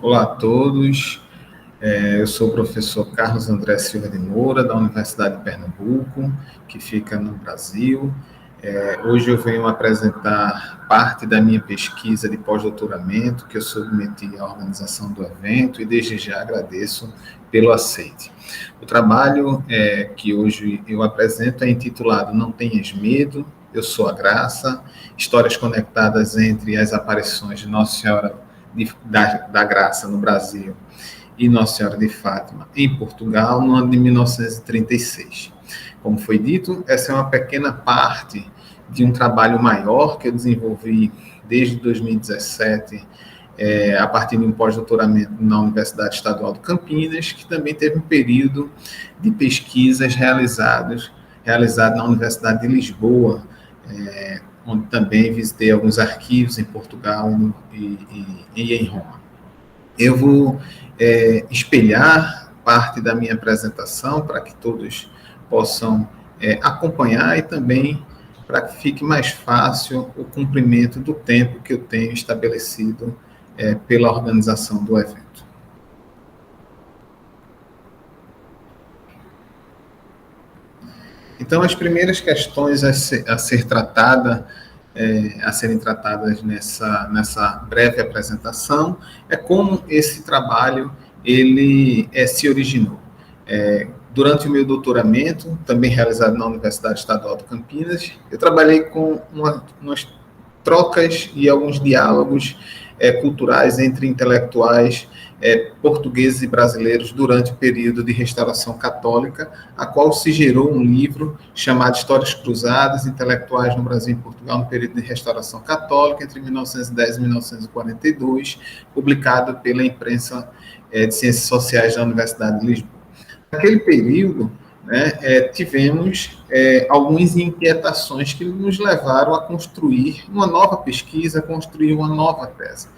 Olá a todos, eu sou o professor Carlos André Silva de Moura, da Universidade de Pernambuco, que fica no Brasil. Hoje eu venho apresentar parte da minha pesquisa de pós-doutoramento, que eu submeti à organização do evento, e desde já agradeço pelo aceite. O trabalho que hoje eu apresento é intitulado Não Tenhas Medo, Eu Sou a Graça, histórias conectadas entre as aparições de Nossa Senhora da Graça no Brasil e Nossa Senhora de Fátima em Portugal no ano de 1936. Como foi dito, essa é uma pequena parte de um trabalho maior que eu desenvolvi desde 2017, a partir de um pós-doutoramento na Universidade Estadual de Campinas, que também teve um período de pesquisas realizado na Universidade de Lisboa, onde também visitei alguns arquivos em Portugal e em Roma. Eu vou espelhar parte da minha apresentação para que todos possam acompanhar e também para que fique mais fácil o cumprimento do tempo que eu tenho estabelecido pela organização do evento. Então, as primeiras questões a serem tratadas nessa breve apresentação é como esse trabalho ele se originou. Durante o meu doutoramento, também realizado na Universidade Estadual de Campinas, eu trabalhei com umas trocas e alguns diálogos culturais entre intelectuais portugueses e brasileiros durante o período de restauração católica, a qual se gerou um livro chamado Histórias Cruzadas, Intelectuais no Brasil e Portugal no período de restauração católica, entre 1910 e 1942, publicado pela imprensa de Ciências Sociais da Universidade de Lisboa. Naquele período, tivemos algumas inquietações que nos levaram a construir uma nova pesquisa, construir uma nova tese.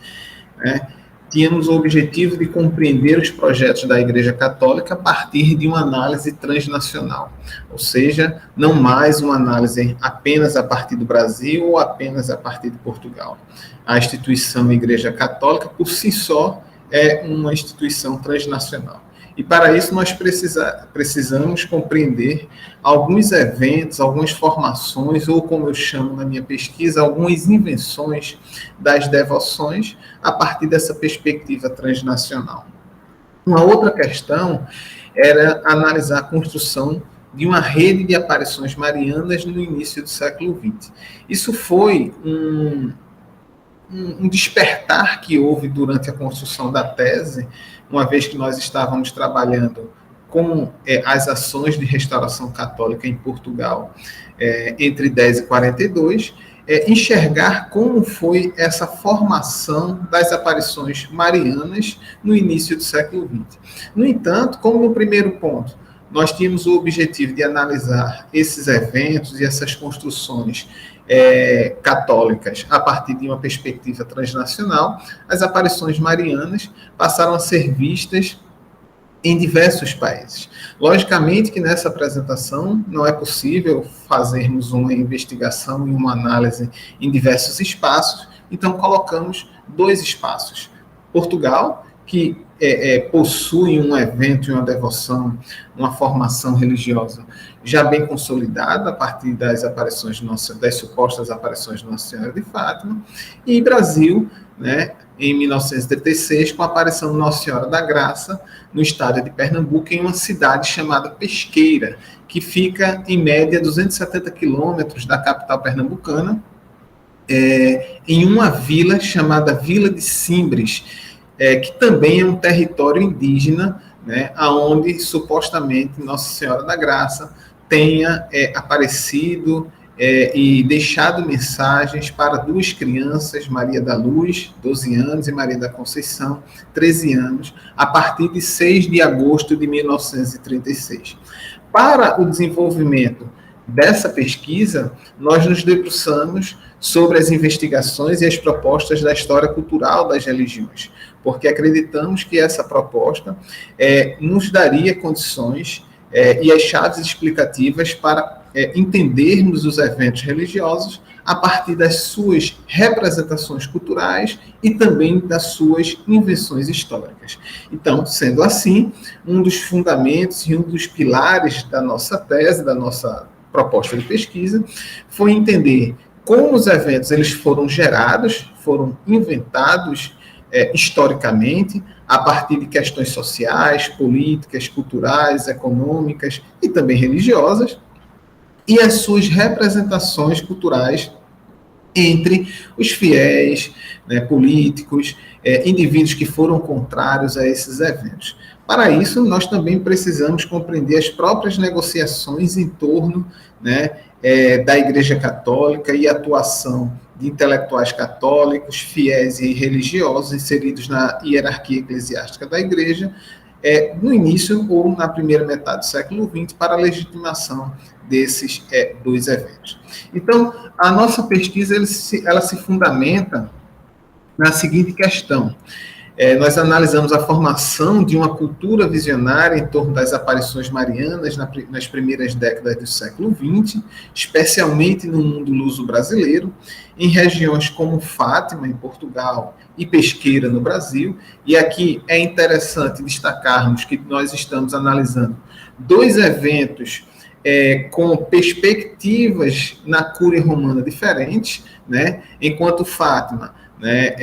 Tínhamos o objetivo de compreender os projetos da Igreja Católica a partir de uma análise transnacional, ou seja, não mais uma análise apenas a partir do Brasil ou apenas a partir de Portugal. A instituição Igreja Católica, por si só, é uma instituição transnacional. E para isso nós precisamos compreender alguns eventos, algumas formações, ou como eu chamo na minha pesquisa, algumas invenções das devoções a partir dessa perspectiva transnacional. Uma outra questão era analisar a construção de uma rede de aparições marianas no início do século XX. Isso foi um despertar que houve durante a construção da tese, uma vez que nós estávamos trabalhando com as ações de restauração católica em Portugal entre 10 e 42, enxergar como foi essa formação das aparições marianas no início do século XX. No entanto, como no primeiro ponto, nós tínhamos o objetivo de analisar esses eventos e essas construções católicas a partir de uma perspectiva transnacional, as aparições marianas passaram a ser vistas em diversos países. Logicamente que nessa apresentação não é possível fazermos uma investigação e uma análise em diversos espaços, então colocamos 2 espaços. Portugal, que possui um evento e uma devoção, uma formação religiosa já bem consolidada a partir das aparições das supostas aparições de Nossa Senhora de Fátima, e Brasil, em 1936, com a aparição de Nossa Senhora da Graça no estado de Pernambuco, em uma cidade chamada Pesqueira, que fica em média 270 quilômetros da capital pernambucana, em uma vila chamada Vila de Simbres, que também é um território indígena, onde supostamente Nossa Senhora da Graça tenha aparecido e deixado mensagens para 2 crianças, Maria da Luz, 12 anos, e Maria da Conceição, 13 anos, a partir de 6 de agosto de 1936. Para o desenvolvimento dessa pesquisa, nós nos debruçamos sobre as investigações e as propostas da história cultural das religiões, porque acreditamos que essa proposta nos daria condições e as chaves explicativas para entendermos os eventos religiosos a partir das suas representações culturais e também das suas invenções históricas. Então, sendo assim, um dos fundamentos e um dos pilares da nossa tese, da nossa proposta de pesquisa, foi entender como os eventos eles foram gerados, foram inventados historicamente, a partir de questões sociais, políticas, culturais, econômicas e também religiosas, e as suas representações culturais entre os fiéis, né, políticos, indivíduos que foram contrários a esses eventos. Para isso, nós também precisamos compreender as próprias negociações em torno, né, da Igreja Católica e a atuação de intelectuais católicos, fiéis e religiosos inseridos na hierarquia eclesiástica da Igreja, no início ou na primeira metade do século XX, para a legitimação desses dois eventos. Então, a nossa pesquisa ela se fundamenta na seguinte questão. Nós analisamos a formação de uma cultura visionária em torno das aparições marianas nas primeiras décadas do século XX, especialmente no mundo luso-brasileiro, em regiões como Fátima, em Portugal, e Pesqueira, no Brasil. E aqui é interessante destacarmos que nós estamos analisando dois eventos com perspectivas na Cúria Romana diferentes, né? Enquanto Fátima, né,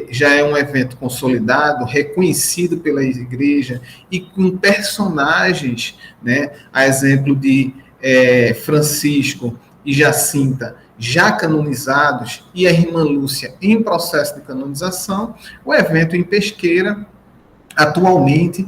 já é um evento consolidado, reconhecido pela Igreja e com personagens, né, a exemplo de Francisco e Jacinta, já canonizados, e a irmã Lúcia em processo de canonização. O evento em Pesqueira, atualmente,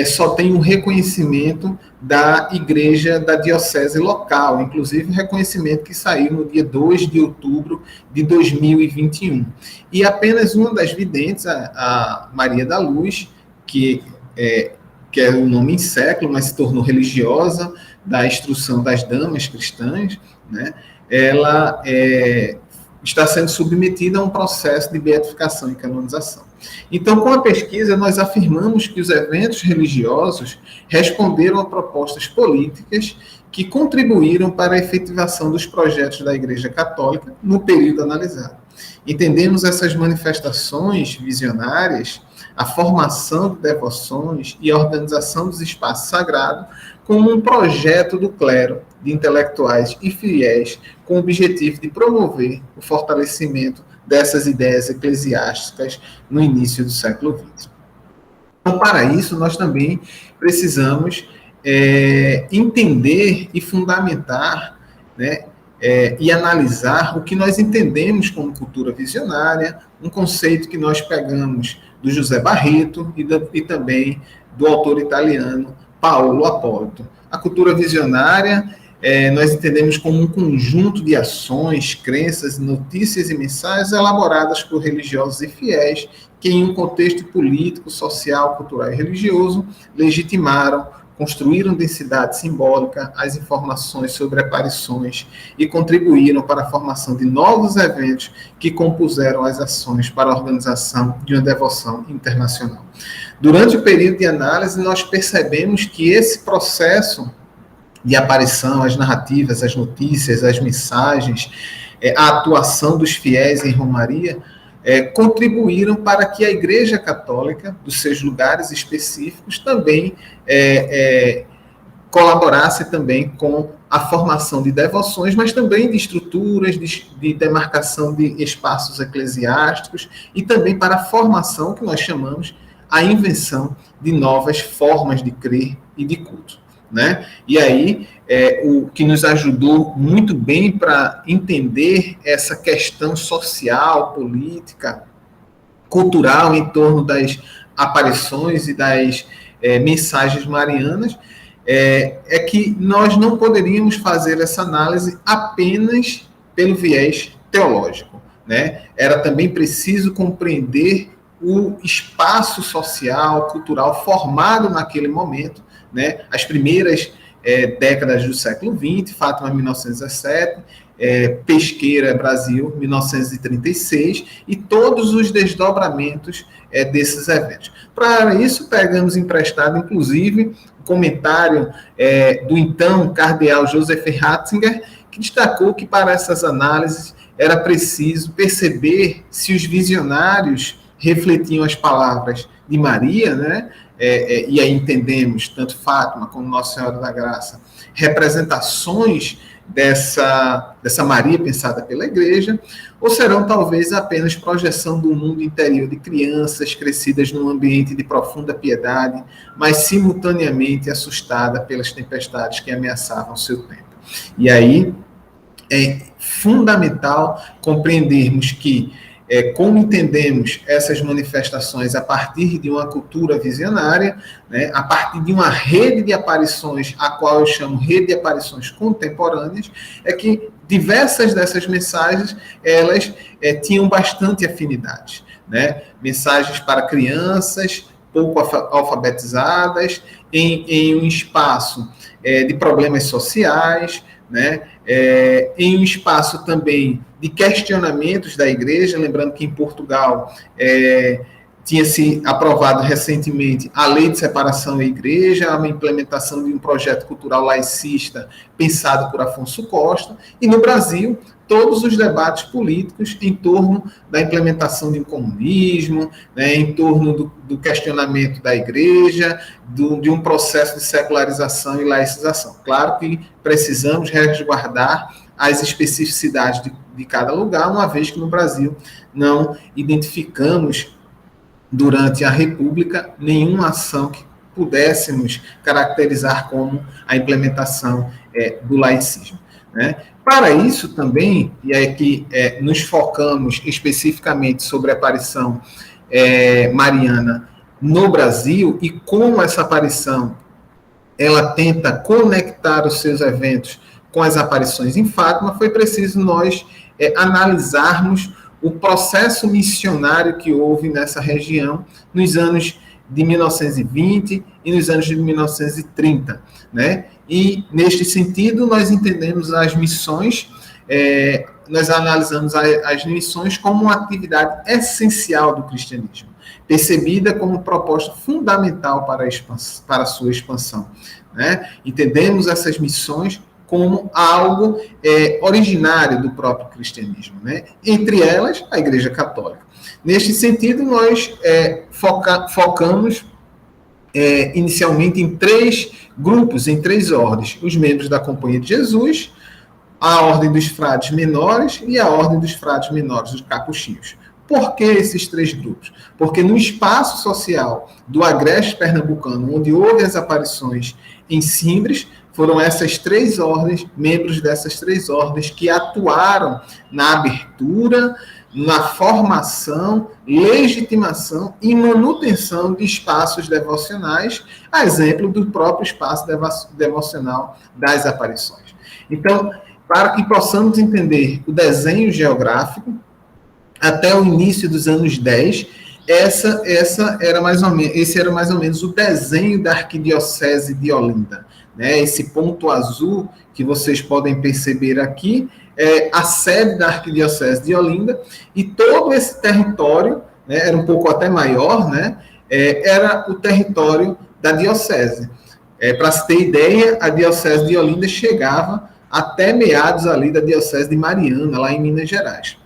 só tem um reconhecimento da igreja da diocese local, inclusive o reconhecimento que saiu no dia 2 de outubro de 2021. E apenas uma das videntes, a Maria da Luz, que é o nome em século, mas se tornou religiosa da instrução das damas cristãs, né? Ela está sendo submetida a um processo de beatificação e canonização. Então, com a pesquisa, nós afirmamos que os eventos religiosos responderam a propostas políticas que contribuíram para a efetivação dos projetos da Igreja Católica no período analisado. Entendemos essas manifestações visionárias, a formação de devoções e a organização dos espaços sagrados como um projeto do clero, de intelectuais e fiéis, com o objetivo de promover o fortalecimento dessas ideias eclesiásticas no início do século XX. Então, para isso, nós também precisamos entender e fundamentar, né, e analisar o que nós entendemos como cultura visionária, um conceito que nós pegamos do José Barreto e também do autor italiano Paolo Appolito. A cultura visionária nós entendemos como um conjunto de ações, crenças, notícias e mensagens elaboradas por religiosos e fiéis que, em um contexto político, social, cultural e religioso, legitimaram, construíram densidade simbólica, as informações sobre aparições e contribuíram para a formação de novos eventos que compuseram as ações para a organização de uma devoção internacional. Durante o período de análise, nós percebemos que esse processo de aparição, as narrativas, as notícias, as mensagens, a atuação dos fiéis em romaria, contribuíram para que a Igreja Católica, dos seus lugares específicos, também colaborasse também com a formação de devoções, mas também de estruturas, de demarcação de espaços eclesiásticos e também para a formação, que nós chamamos, a invenção de novas formas de crer e de culto. Né? E aí, o que nos ajudou muito bem para entender essa questão social, política, cultural em torno das aparições e das mensagens marianas, é que nós não poderíamos fazer essa análise apenas pelo viés teológico, né? Era também preciso compreender o espaço social, cultural formado naquele momento, né? As primeiras décadas do século XX, Fátima 1917, Pesqueira Brasil, 1936, e todos os desdobramentos desses eventos. Para isso, pegamos emprestado, inclusive, o comentário do então cardeal Joseph Ratzinger, que destacou que para essas análises era preciso perceber se os visionários refletiam as palavras de Maria, né? E aí entendemos, tanto Fátima como Nossa Senhora da Graça, representações dessa Maria pensada pela Igreja, ou serão talvez apenas projeção do mundo interior de crianças crescidas num ambiente de profunda piedade, mas simultaneamente assustada pelas tempestades que ameaçavam seu tempo. E aí é fundamental compreendermos que, como entendemos essas manifestações a partir de uma cultura visionária, né, a partir de uma rede de aparições, a qual eu chamo rede de aparições contemporâneas, é que diversas dessas mensagens, elas tinham bastante afinidade, né? Mensagens para crianças pouco alfabetizadas, em um espaço de problemas sociais, né? Em um espaço também de questionamentos da Igreja, lembrando que em Portugal tinha se aprovado recentemente a Lei de Separação da Igreja, a implementação de um projeto cultural laicista pensado por Afonso Costa, e no Brasil todos os debates políticos em torno da implementação de um comunismo, né, em torno do questionamento da Igreja, de um processo de secularização e laicização. Claro que precisamos resguardar as especificidades de cada lugar, uma vez que no Brasil não identificamos, durante a República, nenhuma ação que pudéssemos caracterizar como a implementação do laicismo, né? Para isso também, e é que nos focamos especificamente sobre a aparição mariana no Brasil e como essa aparição ela tenta conectar os seus eventos com as aparições em Fátima, foi preciso nós analisarmos o processo missionário que houve nessa região nos anos de 1920 e nos anos de 1930, né? E, neste sentido, nós entendemos as missões, nós analisamos as missões como uma atividade essencial do cristianismo, percebida como proposta fundamental para a sua expansão, né? Entendemos essas missões como algo originário do próprio cristianismo, né? Entre elas, a Igreja Católica. Neste sentido, nós focamos inicialmente em 3 grupos, em 3 ordens: os membros da Companhia de Jesus, a Ordem dos Frades Menores e a Ordem dos Frades Menores, dos Capuchinhos. Por que esses 3 grupos? Porque no espaço social do agreste pernambucano, onde houve as aparições em Simbres, foram essas 3 ordens, membros dessas 3 ordens, que atuaram na abertura, na formação, legitimação e manutenção de espaços devocionais, a exemplo do próprio espaço devocional das aparições. Então, para que possamos entender o desenho geográfico, até o início dos anos 10, esse era mais ou menos o desenho da Arquidiocese de Olinda, né? Esse ponto azul que vocês podem perceber aqui é a sede da Arquidiocese de Olinda, e todo esse território, né, era um pouco até maior, né, era o território da diocese. Para se ter ideia, a Diocese de Olinda chegava até meados ali da Diocese de Mariana, lá em Minas Gerais.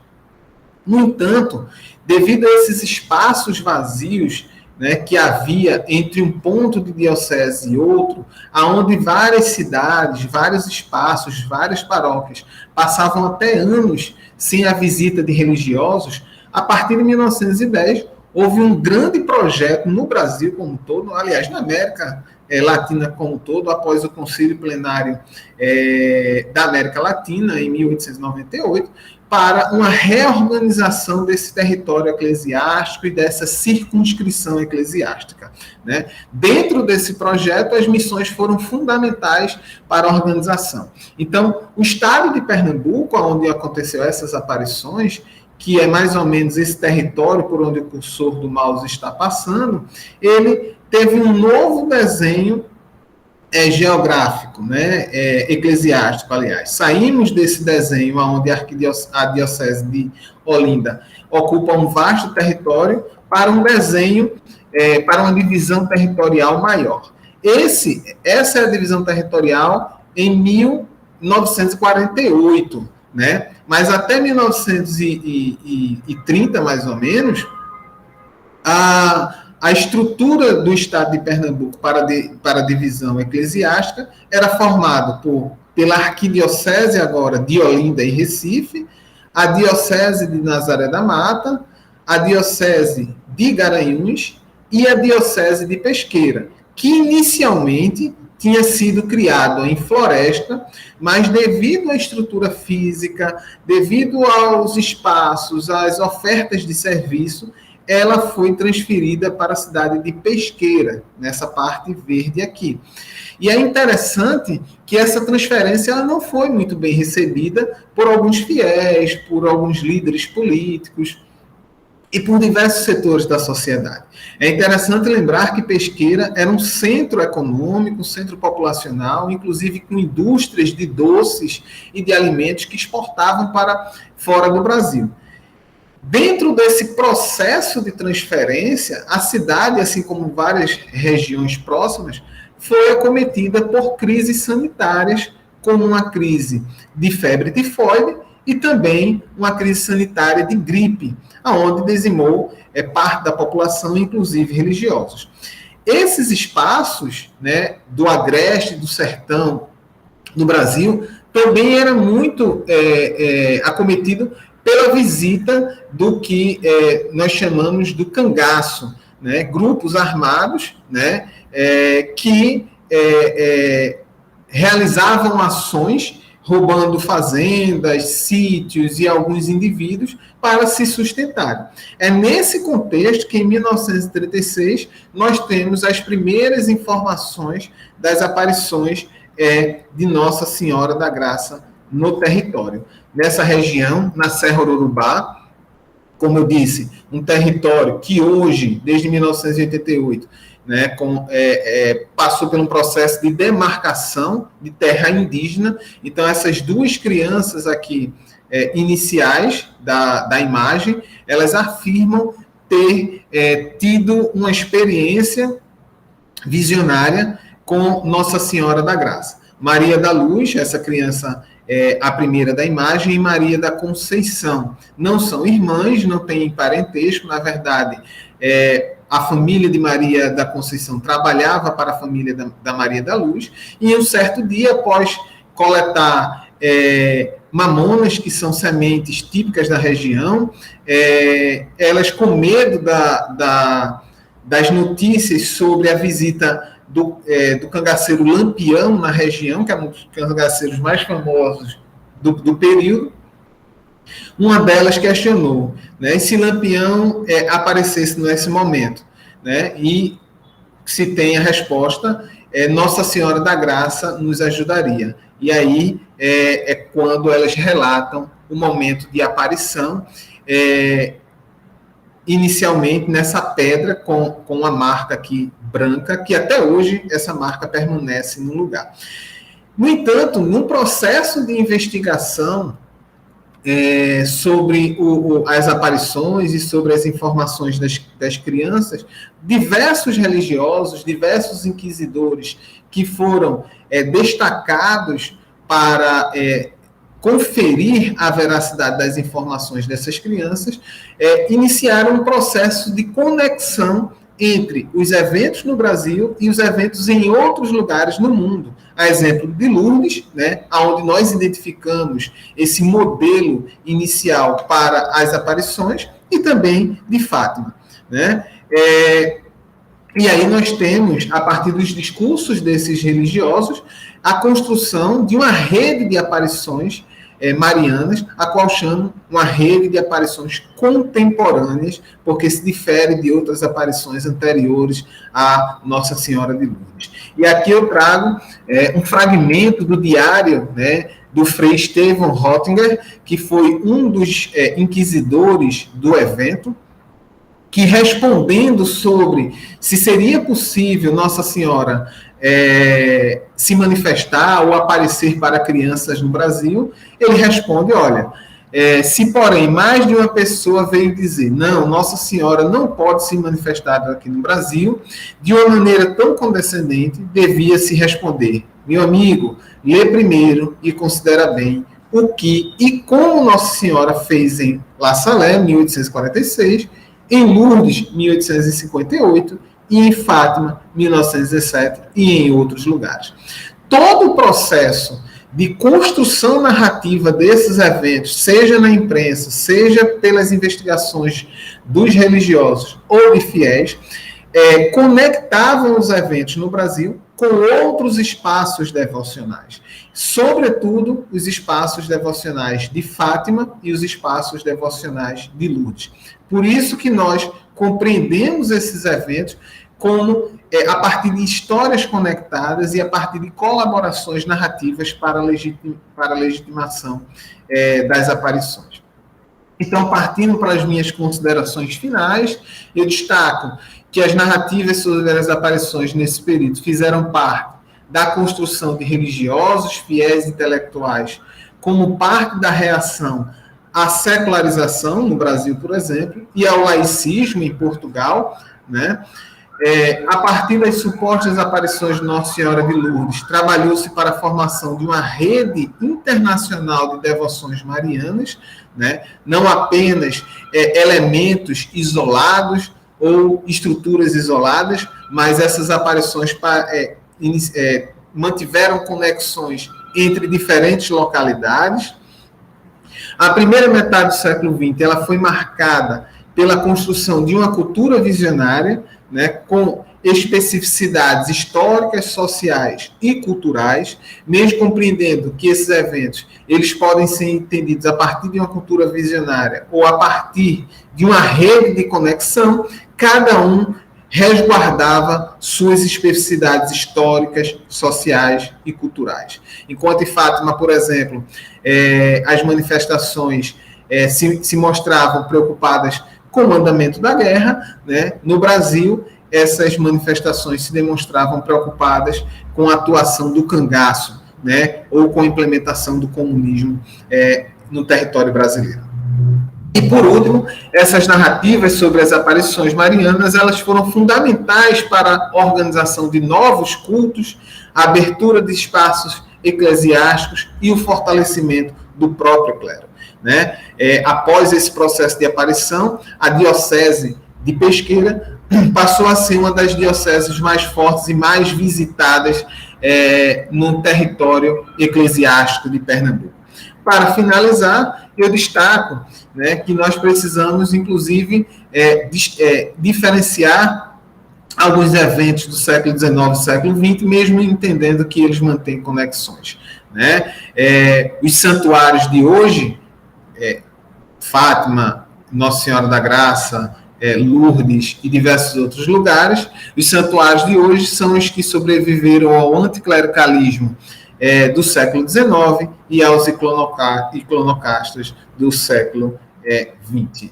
No entanto, devido a esses espaços vazios, né, que havia entre um ponto de diocese e outro, aonde várias cidades, vários espaços, várias paróquias passavam até anos sem a visita de religiosos, a partir de 1910 houve um grande projeto no Brasil como um todo, aliás, na América Latina como um todo, após o Concílio Plenário da América Latina, em 1898, para uma reorganização desse território eclesiástico e dessa circunscrição eclesiástica, né? Dentro desse projeto, as missões foram fundamentais para a organização. Então, o estado de Pernambuco, onde aconteceu essas aparições, que é mais ou menos esse território por onde o cursor do mouse está passando, ele teve um novo desenho geográfico, né, eclesiástico, aliás. Saímos desse desenho onde a diocese de Olinda ocupa um vasto território para um desenho, para uma divisão territorial maior. Essa é a divisão territorial em 1948, né? Mas até 1930, mais ou menos, a estrutura do Estado de Pernambuco para a divisão eclesiástica era formada pela arquidiocese agora de Olinda e Recife, a diocese de Nazaré da Mata, a diocese de Garanhuns e a diocese de Pesqueira, que inicialmente tinha sido criado em Floresta, mas devido à estrutura física, devido aos espaços, às ofertas de serviço, ela foi transferida para a cidade de Pesqueira, nessa parte verde aqui. E é interessante que essa transferência ela não foi muito bem recebida por alguns fiéis, por alguns líderes políticos e por diversos setores da sociedade. É interessante lembrar que Pesqueira era um centro econômico, um centro populacional, inclusive com indústrias de doces e de alimentos que exportavam para fora do Brasil. Dentro desse processo de transferência, a cidade, assim como várias regiões próximas, foi acometida por crises sanitárias, como uma crise de febre tifoide e também uma crise sanitária de gripe, aonde dizimou parte da população, inclusive religiosos. Esses espaços, né, do agreste, do sertão, do Brasil, também era muito acometido pela visita do que nós chamamos do cangaço, né? Grupos armados, né? Que realizavam ações roubando fazendas, sítios e alguns indivíduos para se sustentarem. É nesse contexto que, em 1936, nós temos as primeiras informações das aparições de Nossa Senhora da Graça no território. Nessa região, na Serra Urubá, como eu disse, um território que hoje, desde 1988, né, passou por um processo de demarcação de terra indígena. Então, essas duas crianças aqui, iniciais da imagem, elas afirmam ter tido uma experiência visionária com Nossa Senhora da Graça. Maria da Luz, essa criança a primeira da imagem, e Maria da Conceição. Não são irmãs, não têm parentesco, na verdade, a família de Maria da Conceição trabalhava para a família da Maria da Luz, e um certo dia, após coletar mamonas, que são sementes típicas da região, elas, com medo das notícias sobre a visita do cangaceiro Lampião na região, que é um dos cangaceiros mais famosos do período, uma delas questionou, né, se Lampião aparecesse nesse momento, né, e se tem a resposta, Nossa Senhora da Graça nos ajudaria. E aí é quando elas relatam o momento de aparição, inicialmente nessa pedra com a marca aqui branca, que até hoje essa marca permanece no lugar. No entanto, no processo de investigação sobre as aparições e sobre as informações das crianças, diversos religiosos, diversos inquisidores que foram destacados para conferir a veracidade das informações dessas crianças, iniciaram um processo de conexão entre os eventos no Brasil e os eventos em outros lugares no mundo. A exemplo de Lourdes, né, onde nós identificamos esse modelo inicial para as aparições, e também de Fátima, né? E aí nós temos, a partir dos discursos desses religiosos, a construção de uma rede de aparições marianas, a qual chamam uma rede de aparições contemporâneas, porque se difere de outras aparições anteriores à Nossa Senhora de Lourdes. E aqui eu trago um fragmento do diário, né, do Frei Estevão Rottinger, que foi um dos inquisidores do evento, que, respondendo sobre se seria possível Nossa Senhora se manifestar ou aparecer para crianças no Brasil, ele responde, olha, se porém mais de uma pessoa veio dizer, não, Nossa Senhora não pode se manifestar aqui no Brasil, de uma maneira tão condescendente, devia se responder, meu amigo, lê primeiro e considera bem o que e como Nossa Senhora fez em La Salé, 1846, em Lourdes, 1858, e em Fátima, 1917, e em outros lugares. Todo o processo de construção narrativa desses eventos, seja na imprensa, seja pelas investigações dos religiosos ou de fiéis, conectavam os eventos no Brasil com outros espaços devocionais, sobretudo os espaços devocionais de Fátima e os espaços devocionais de Lourdes. Por isso que nós compreendemos esses eventos como a partir de histórias conectadas e a partir de colaborações narrativas para a legitimação das aparições. Então, partindo para as minhas considerações finais, eu destaco que as narrativas sobre as aparições nesse período fizeram parte da construção de religiosos, fiéis intelectuais, como parte da reação à secularização, no Brasil, por exemplo, e ao laicismo em Portugal, né? A partir das supostas aparições de Nossa Senhora de Lourdes, trabalhou-se para a formação de uma rede internacional de devoções marianas, né? Não apenas elementos isolados ou estruturas isoladas, mas essas aparições mantiveram conexões entre diferentes localidades. A primeira metade do século XX ela foi marcada pela construção de uma cultura visionária, né, com especificidades históricas, sociais e culturais, mesmo compreendendo que esses eventos eles podem ser entendidos a partir de uma cultura visionária ou a partir de uma rede de conexão, cada um resguardava suas especificidades históricas, sociais e culturais. Enquanto em Fátima, por exemplo, as manifestações se mostravam preocupadas com o mandamento da guerra, né? No Brasil, essas manifestações se demonstravam preocupadas com a atuação do cangaço, né? Ou com a implementação do comunismo no território brasileiro. E, por último, essas narrativas sobre as aparições marianas, elas foram fundamentais para a organização de novos cultos, a abertura de espaços eclesiásticos e o fortalecimento do próprio clero. Né? Após esse processo de aparição, a diocese de Pesqueira passou a ser uma das dioceses mais fortes e mais visitadas no território eclesiástico de Pernambuco. Para finalizar, eu destaco, né, que nós precisamos, inclusive, diferenciar alguns eventos do século XIX e século XX, mesmo entendendo que eles mantêm conexões. Né? Os santuários de hoje, Fátima, Nossa Senhora da Graça, Lourdes e diversos outros lugares, os santuários de hoje são os que sobreviveram ao anticlericalismo do século XIX e aos iconoclastas do século XX.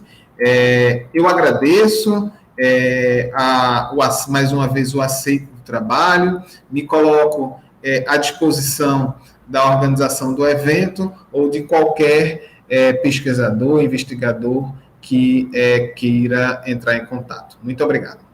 Eu agradeço mais uma vez o aceito do trabalho, me coloco à disposição da organização do evento ou de qualquer pesquisador, investigador que queira entrar em contato. Muito obrigado.